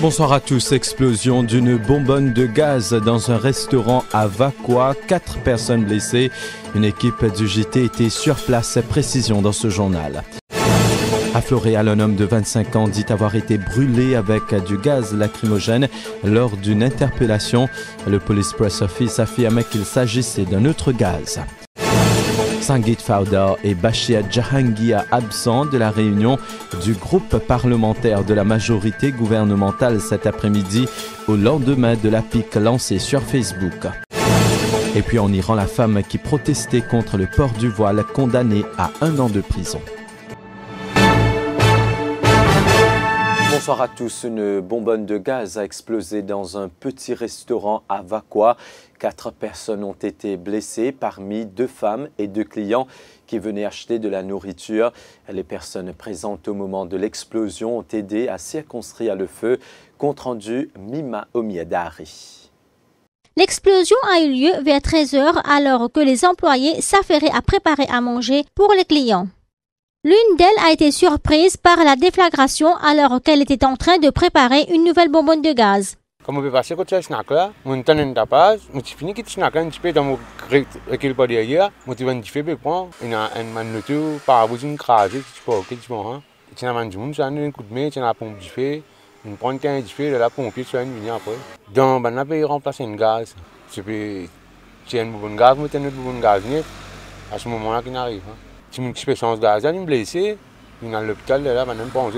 Bonsoir à tous. Explosion d'une bonbonne de gaz dans un restaurant à Vacois. 4 personnes blessées. Une équipe du JT était sur place. Précision dans ce journal. À Floréal, un homme de 25 ans dit avoir été brûlé avec du gaz lacrymogène lors d'une interpellation. Le Police Press Office affirme qu'il s'agissait d'un autre gaz. Sangeet Fauda et Bachir Jahangir absents de la réunion du groupe parlementaire de la majorité gouvernementale cet après-midi au lendemain de la pique lancée sur Facebook. Et puis en Iran, la femme qui protestait contre le port du voile condamnée à 1 an de prison. Bonsoir à tous. Une bonbonne de gaz a explosé dans un petit restaurant à Vacois. 4 personnes ont été blessées, parmi 2 femmes et 2 clients qui venaient acheter de la nourriture. Les personnes présentes au moment de l'explosion ont aidé à circonscrire le feu. Compte rendu Mima Omiedari. L'explosion a eu lieu vers 13 h alors que les employés s'affairaient à préparer à manger pour les clients. L'une d'elles a été surprise par la déflagration alors qu'elle était en train de préparer une nouvelle bonbonne de gaz. Comme on peut passer quand tu snack là, mon temps n'est pas, mon petit fini qui snack là, un petit peu dans mon récupérer pas derrière, mon petit vent fait prend, il a un manoto par bout une crase, tu peux ok tu vois, tu as mangé mon ça un coup de main, tu as la pompe du fait, une prendre un petit fait la pompe tu as une minute après. Donc ben là peut remplacer une gaz, tu peux tiens une bonne gaz, mettre une bonne gaz net à ce moment-là qui n'arrive. Si mon petit peu chance gaz, il est blessé, il est à l'hôpital là, maintenant pas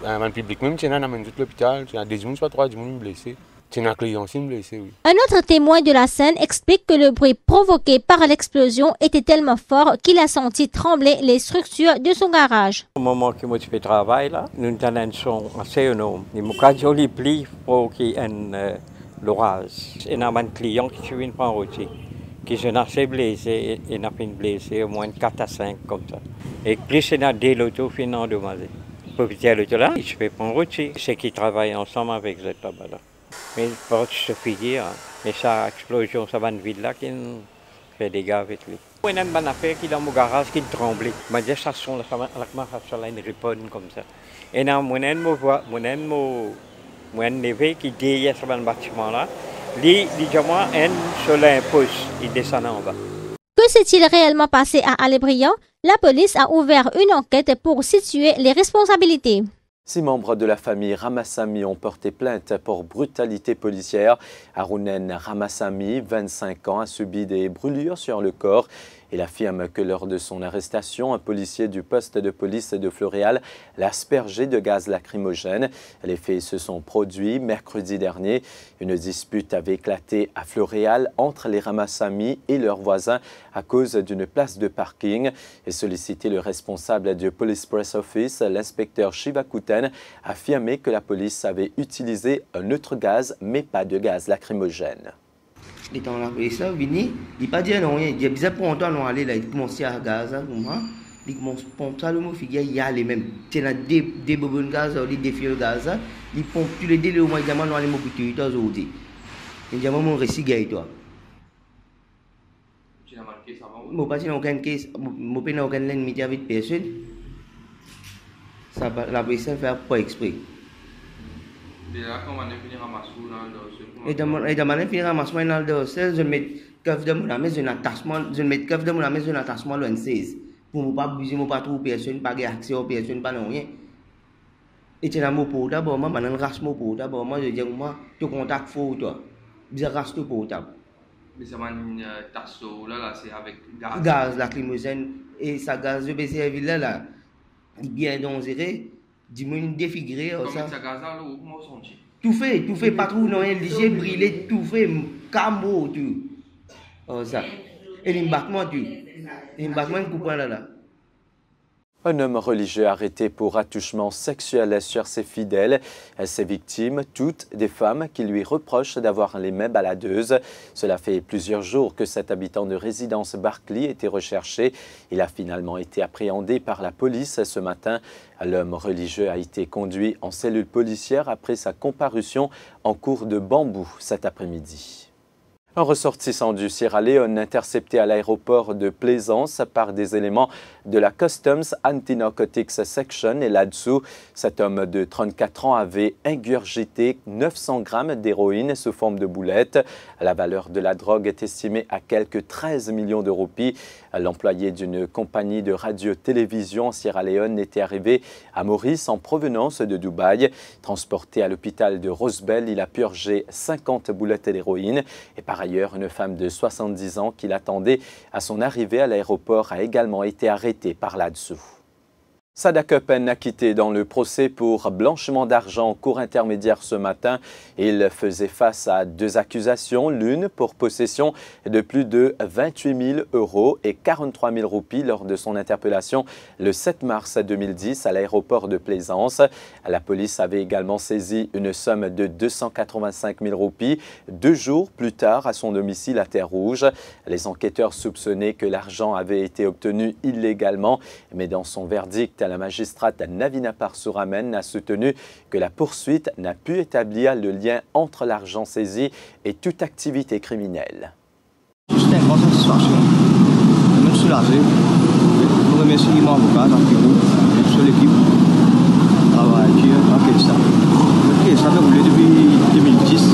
dans le public même, tu as amené tout l'hôpital, tu as des gens soit 3 gens blessés. Un autre témoin de la scène explique que le bruit provoqué par l'explosion était tellement fort qu'il a senti trembler les structures de son garage. Au moment que je fais travail là, nous avons assez énorme. Nous avons joli pli pour qu'il y ait l'orage. Il y a un client qui suit une route, qui est assez blessé, et n'a pas blessé au moins 4 à 5 comme ça. Et plus il y a des lotos qui sont endommagés. Pour quitter l'auto là, je fais prendre route, c'est qui travaillent ensemble avec cette là-bas. Mais pour se finir, mais ça explosion, ça va une ville là qui fait des dégâts avec lui. Il y a une affaire qui est dans mon garage qui tremble. Je dis ça son là, ça une réponse comme ça. Et là, mon neveu qui est derrière ce bâtiment là, lui, moi, sur l'impulse, il descend en bas. Que s'est-il réellement passé à Alébriand? La police a ouvert une enquête pour situer les responsabilités. 6 membres de la famille Ramassamy ont porté plainte pour brutalité policière. Harounen Ramassamy, 25 ans, a subi des brûlures sur le corps. Il affirme que lors de son arrestation, un policier du poste de police de Floréal l'a aspergé de gaz lacrymogène. Les faits se sont produits mercredi dernier. Une dispute avait éclaté à Floréal entre les Ramassamy et leurs voisins à cause d'une place de parking. Et sollicité le responsable du Police Press Office, l'inspecteur Shivakuten, a affirmé que la police avait utilisé un autre gaz, mais pas de gaz lacrymogène. Les temps là, et ça, Vini, il pas dire non, il a bizarre pour entendre non aller là, il commence à gaz, il commence pompe ça le mot figure, il y a les mêmes. Tu as des bonbonnes gaz, des défis de gaz, il pompe tous les délais au moins diamant non aller mon petit toi aujourd'hui. Il diamant mon récit gay toi. Tu as marqué ça avant? Moi pas dans aucun case, moi pas dans aucun ennemi avec personne. Ça la police fait pas exprès. Et de manière finir ramassement dans le dossier, je mets cave de mon ami, je mets cave de mon ami, un attachement le 16 pour ne pas abuser, pas trop personne, pas de accès aux personnes, pas non rien. Et tu as mon portable, moi, maintenant rache mon portable, moi je dis moi, tu contact faux toi, bien rache ton portable. Mais c'est un tasso là, c'est avec gaz. Gaz lacrymogène et ça gaz de BCV là, il bien dangereux. Dis-moi une défigurée. Comme ça gaz là, comment on sent? Tout fait, pas trop, non, léger, brûlé, tout fait, camo, tout. Oh, ça. Et l'embarquement, coupant là. Un homme religieux arrêté pour attouchement sexuel sur ses fidèles. Ses victimes, toutes des femmes qui lui reprochent d'avoir les mains baladeuses. Cela fait plusieurs jours que cet habitant de résidence Barclay était recherché. Il a finalement été appréhendé par la police ce matin. L'homme religieux a été conduit en cellule policière après sa comparution en cour de Bambou cet après-midi. Un ressortissant du Sierra Leone intercepté à l'aéroport de Plaisance par des éléments de la Customs Anti-Narcotics Section et là-dessous, cet homme de 34 ans avait ingurgité 900 grammes d'héroïne sous forme de boulettes. La valeur de la drogue est estimée à quelques 13 millions de roupies. L'employé d'une compagnie de radio-télévision en Sierra Leone était arrivé à Maurice en provenance de Dubaï. Transporté à l'hôpital de Rosebel, il a purgé 50 boulettes d'héroïne et par ailleurs, une femme de 70 ans qui l'attendait à son arrivée à l'aéroport a également été arrêtée par là-dessous. Sadak Peine acquitté dans le procès pour blanchiment d'argent en cour intermédiaire ce matin. Il faisait face à 2 accusations, l'une pour possession de plus de 28 000 € et 43 000 roupies lors de son interpellation le 7 mars 2010 à l'aéroport de Plaisance. La police avait également saisi une somme de 285 000 roupies 2 jours plus tard à son domicile à Terre-Rouge. Les enquêteurs soupçonnaient que l'argent avait été obtenu illégalement, mais dans son verdict, la magistrate Navina Parsuramen a soutenu que la poursuite n'a pu établir le lien entre l'argent saisi et toute activité criminelle. C'était une grande satisfaction. Je me suis soulagé. Je remercie mon avocat, Jean-Pierrot, et toute l'équipe qui travaille en Késa. Le Késa a roulé depuis 2010.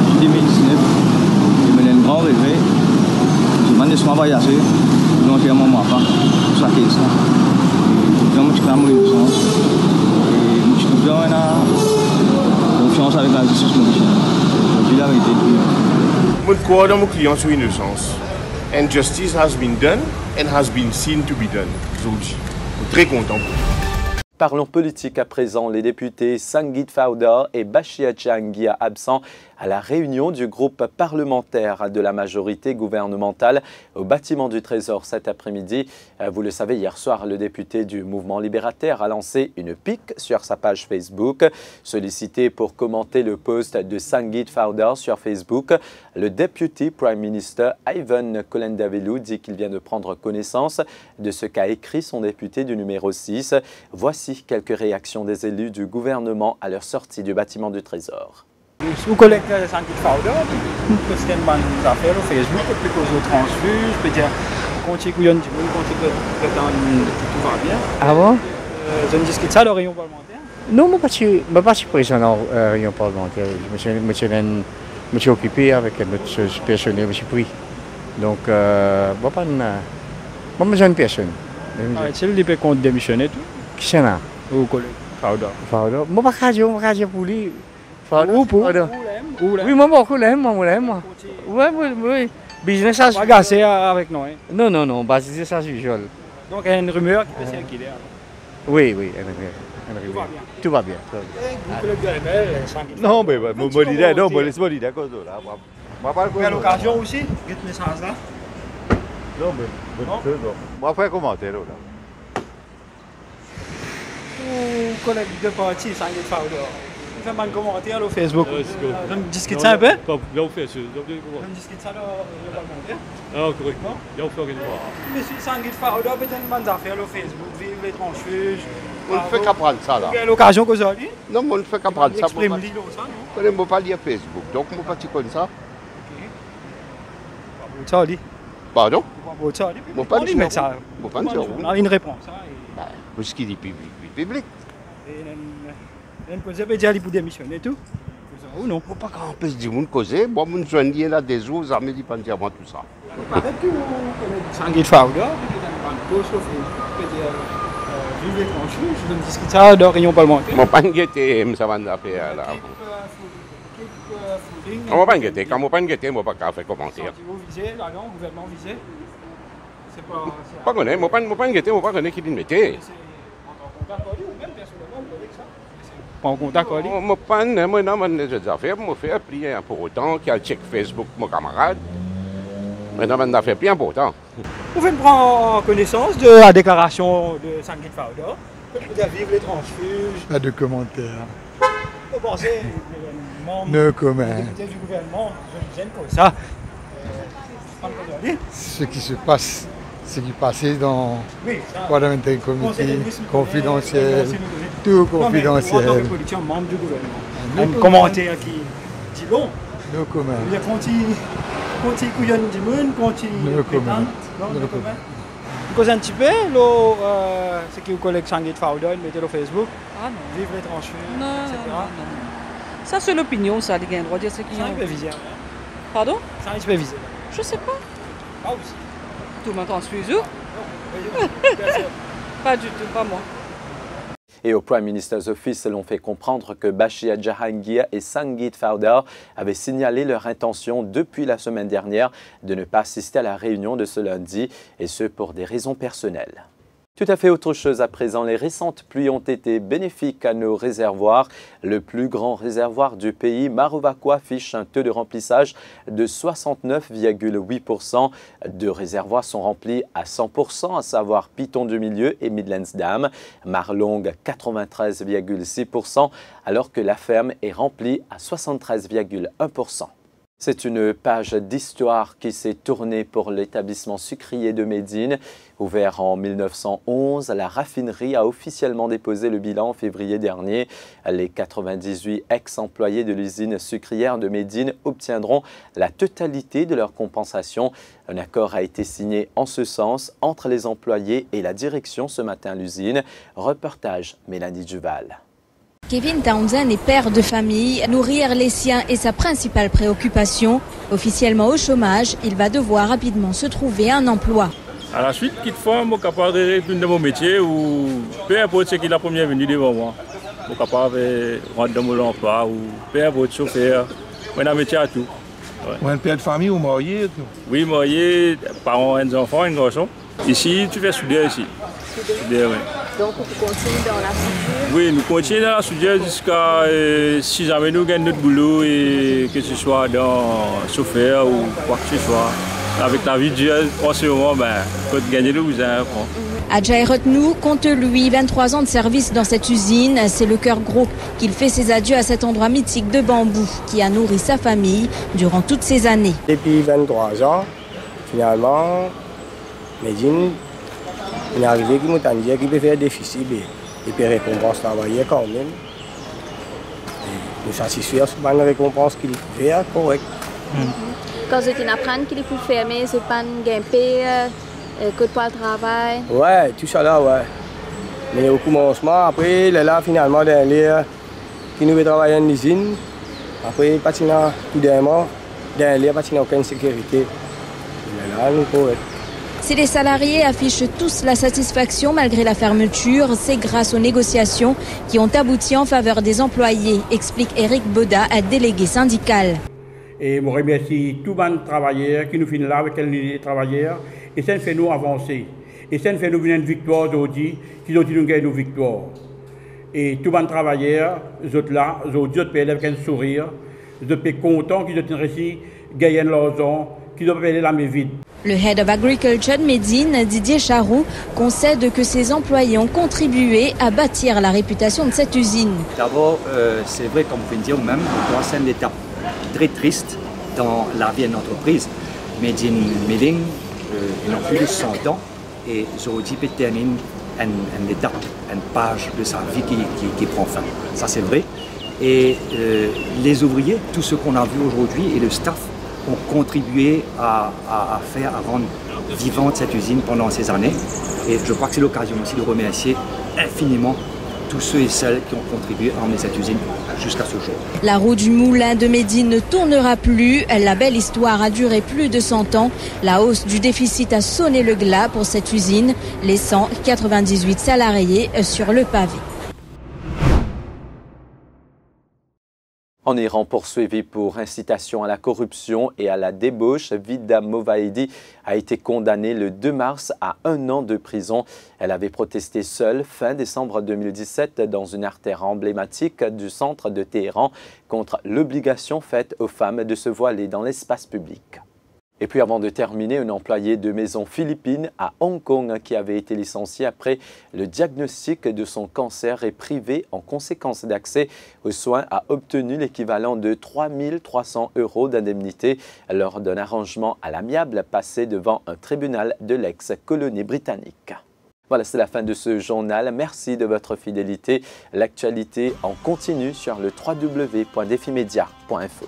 Depuis 2019, j'ai mené un grand rêve. J'ai demandé soin voyager. Donc, il y a un moment à part pour ça Késa. Donc, je suis vraiment innocent. Et je suis toujours en confiance avec la justice mauricienne. Je dis la vérité. Je crois dans mon client sur innocence. And justice has been done and has been seen to be done. Je suis très content. Parlons politique à présent. Les députés Sangeet Fauda et Bashir Changia absents à la réunion du groupe parlementaire de la majorité gouvernementale au bâtiment du Trésor cet après-midi. Vous le savez, hier soir, le député du mouvement libérateur a lancé une pique sur sa page Facebook. Sollicité pour commenter le post de Sangeet Fauda sur Facebook, le Deputy Prime Minister Ivan Kolendavelou dit qu'il vient de prendre connaissance de ce qu'a écrit son député du numéro 6. Voici quelques réactions des élus du gouvernement à leur sortie du bâtiment du Trésor. Sous collecteur de Sangeet Fauda, nous postons une bonne affaire au Facebook, puis aux autres transfuges, je peux dire, quand tu couillonnes du monde, quand tu tout va bien. Ah bon? Je ne discute ça, le rayon parlementaire? Non, je ne suis pas présent dans le rayon parlementaire. Je me suis occupé avec notre personnel, je suis pris. Donc, je n'ai pas besoin de personne. C'est le dépôt compte démissionner tout? Qui c'est là? Au collègue Fauda. Fauda? Je ne vais pas pour lui. Ou pour? Oui, moi, beaucoup l'aime, oui. Business as usual. Pas avec nous, hein? Non, business as usual. Donc, il y a une rumeur qui peut circuler. Oui, une rumeur. Tout va bien. Non, mais je dis non, mais laisse-moi dire d'accord. Il y a l'occasion aussi, cette message-là? Non, mais moi, je fais un commentaire là. Ou collègue de parti, Sangeet Fauda. Je fais un commentaire sur Facebook. Je discute ça un peu? Je discute ça dans le parlementaire. Ah, correctement. Monsieur Sangeet Fauda fait une bonne affaire sur Facebook, vive les transfuges. On ne fait qu'apprendre ça là. Il y a l'occasion qu'aujourd'hui? Non, on ne fait qu'apprendre ça. Exprime-le ça, non? Je ne peux pas lire Facebook, donc je ne peux pas dire comme ça. Ok. Pardon? Je ne peux pas dire ça. Je ne peux pas dire. On a une réponse. Parce qu'il dit public. Il peut dire qu'il peut démissionner tout. Ou non? Je ne peux pas qu'on peut dire une cause. Moi, je suis venu là des jours, ça me dit pas entièrement tout ça. Peut-être que Sangeet Fauda, qui est un post sur Facebook, peut dire vive les transfuges, je me discute ça dans la réunion parlementaire. Je ne peux pas guetter, ça va nous faire là. Je ne peux pas guetter, quand je ne peux pas guetter, je ne peux pas faire commentaire. Vous visez, là non, gouvernement visé? C'est pas... Je ne peux pas guetter, je ne peux pas connaître qui dit mettez. Pas en contact avec lui? Je ne peux pas faire plus important qu'à check Facebook mon camarade. Mais non, on a fait plus important. Vous pouvez prendre connaissance de la déclaration de Sangeet Fauda. Vous dire vive les transfuges. Pas de commentaires. Vous pensez, no comment. député du gouvernement, je ne comme ça. Ce qui se passe, ce qui passait dans le Parliamentary Committee, confidentiel, tout confidentiel. Non, mais membre du gouvernement. Un commentaire qui dit long. No comment. Il y a Conti Couillon du Monde, Conti. No comment. Non, no comment. Cause un petit peu, c'est qui vous collègue Sanguit Fowler, mettez le Facebook. Ah non. Vive les transfuges, etc. Non. Ça, c'est l'opinion, ça, les gars, droit de dire ce qu'ils ont. C'est supervisé. Pardon? C'est supervisé. Je sais pas. Pas aussi. Tout le monde transfuse où? Pas du tout, pas moi. Et au Prime Minister's Office, l'on fait comprendre que Bashir Jahangir et Sangeet Fowler avaient signalé leur intention depuis la semaine dernière de ne pas assister à la réunion de ce lundi, et ce pour des raisons personnelles. Tout à fait autre chose à présent, les récentes pluies ont été bénéfiques à nos réservoirs. Le plus grand réservoir du pays, Marovakwa, affiche un taux de remplissage de 69,8%. Deux réservoirs sont remplis à 100%, à savoir Piton du Milieu et Midlands Dam. Marlong, 93,6%, alors que la ferme est remplie à 73,1%. C'est une page d'histoire qui s'est tournée pour l'établissement sucrier de Médine. Ouvert en 1911, la raffinerie a officiellement déposé le bilan en février dernier. Les 98 ex-employés de l'usine sucrière de Médine obtiendront la totalité de leur compensation. Un accord a été signé en ce sens entre les employés et la direction ce matin à l'usine. Reportage Mélanie Duval. Kevin Townsend est père de famille. Nourrir les siens est sa principale préoccupation. Officiellement au chômage, il va devoir rapidement se trouver un emploi. À la suite, qu'il faut, je suis capable de retourner dans mon métier ou peu importe ce qui est la première venue devant moi. Je suis capable de rentrer dans mon emploi ou peu importe chauffeur. Je suis dans métier à tout. Vous êtes père de famille ou marié? Oui, marié, parents, un enfant, un garçon. Ici, tu fais soudure ici. Soudure, oui. Donc, vous continuez dans la soudure? Oui, nous continuons dans la soudure jusqu'à si jamais nous gagnons notre boulot, et que ce soit dans chauffeur ou quoi que ce soit. Avec la vie de Dieu, en ce moment, quand tu gagnes le bousin. Adjay Rotnou compte lui 23 ans de service dans cette usine. C'est le cœur gros qu'il fait ses adieux à cet endroit mythique de bambou qui a nourri sa famille durant toutes ces années. Depuis 23 ans, finalement, Médine, il est arrivé qu'il m'a dit qu'il peut faire déficit et puis récompense travailler quand même. Et nous satisfaire sur la récompense qu'il fait correct. Quand vous apprenez qu'il faut fermer, c'est pas un gampé, que pas le travail. Ouais, tout ça là, ouais. Mais au commencement, après, il est là finalement dans l'air qui nous veut travailler en usine. Après, patina tout dernièrement, dans l'air, patina aucune sécurité. Il est là, nous correct. Si les salariés affichent tous la satisfaction malgré la fermeture, c'est grâce aux négociations qui ont abouti en faveur des employés, explique Eric Boda, délégué syndical. Et je remercie tous les travailleurs qui nous finissent là avec les travailleurs. Et ça fait nous avancer. Et ça fait nous venir une victoire aujourd'hui, qui nous gagne une victoire. Et tous les travailleurs, les autres là, les autres avec un sourire, les autres contents qu'ils ont réussi à gagner l'argent, qu'ils ont payé la main vide. Le Head of Agriculture de Médine, Didier Charroux, concède que ses employés ont contribué à bâtir la réputation de cette usine. D'abord, c'est vrai, comme vous pouvez dire même, c'est une étape très triste dans la vie d'une entreprise. Médine, ils ont plus de 100 ans et aujourd'hui, il termine une étape, une page de sa vie qui prend fin. Ça, c'est vrai. Et les ouvriers, tous ceux qu'on a vus aujourd'hui et le staff, ont contribué à rendre vivante cette usine pendant ces années. Et je crois que c'est l'occasion aussi de remercier infiniment tous ceux et celles qui ont contribué à emmener cette usine jusqu'à ce jour. La roue du moulin de Médine ne tournera plus. La belle histoire a duré plus de 100 ans. La hausse du déficit a sonné le glas pour cette usine, laissant 98 salariés sur le pavé. En Iran, poursuivi pour incitation à la corruption et à la débauche, Vida Movaedi a été condamnée le 2 mars à 1 an de prison. Elle avait protesté seule fin décembre 2017 dans une artère emblématique du centre de Téhéran contre l'obligation faite aux femmes de se voiler dans l'espace public. Et puis avant de terminer, un employé de maison philippine à Hong Kong qui avait été licencié après le diagnostic de son cancer et privé en conséquence d'accès aux soins a obtenu l'équivalent de 3 300 € d'indemnité lors d'un arrangement à l'amiable passé devant un tribunal de l'ex-colonie britannique. Voilà, c'est la fin de ce journal. Merci de votre fidélité. L'actualité en continue sur le www.defimedia.info.